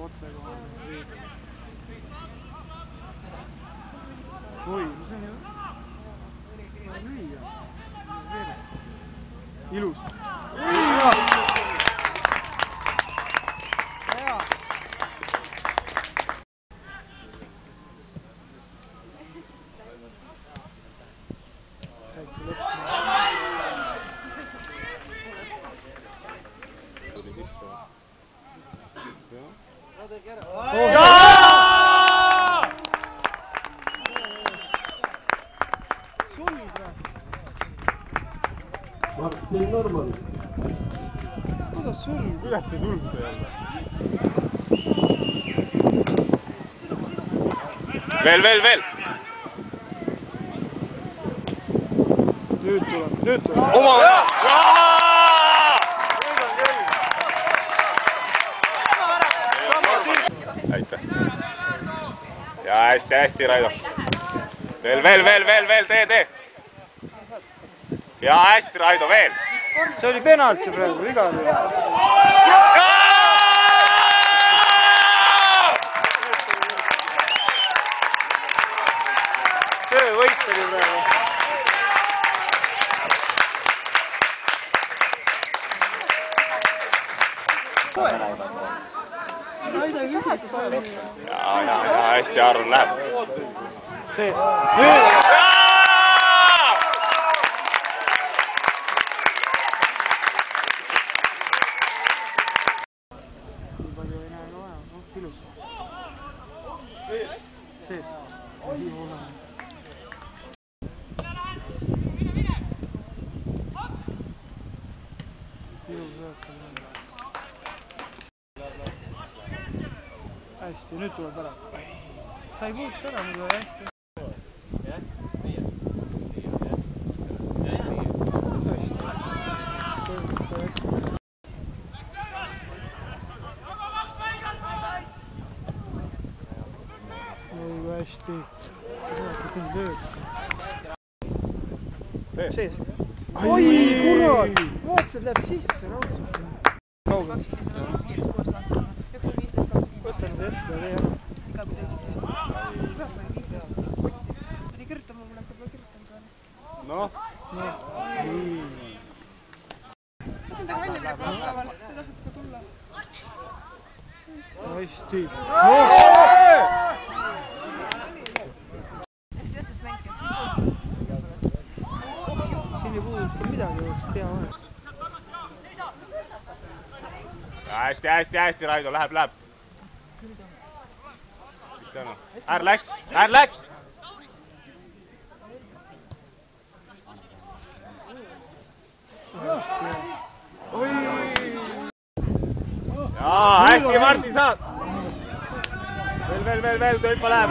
otsekohane veidi. Oi, see on ju lüüa. Ilus. Hea. Täitsa lõpp. Tuli sisse. Martin Norman. Kuidas sul? Kuidas te sulgte jälle? Veel! Nüüd tuleb. Oma värav! Aitäh. Ja hästi, Raido. Veel, tee. Ja hästi, Raido, veel. See oli penalti praegu, igal juhul. Töövõit oli praegu. Ja hästi, Aron läheb. Sees. Nii palju ei näe ka vaja, ilus. Sees. Ilus õhtul. Hästi, nüüd tuleb ära. Sa ei puutu ära, muidu hästi. Hästi. Sees. Oi, kurat! Vaatad, läheb sisse raudselt. Kaugel. Võta nüüd ette ja tee ära. Iga kui teised. Pidi kirjutama, mul hakkab juba kirjutama peale. Noh. Nii. Kas on taga välja midagi päeval? Te tahtsite ka tulla. Hästi. Hästi tähtsalt mängib. Siin ei puuduta midagi, tea vahe. Hästi, Raido, läheb. Ära läks! Jaa, hästi, Martin, saad! Veel, töö juba läheb.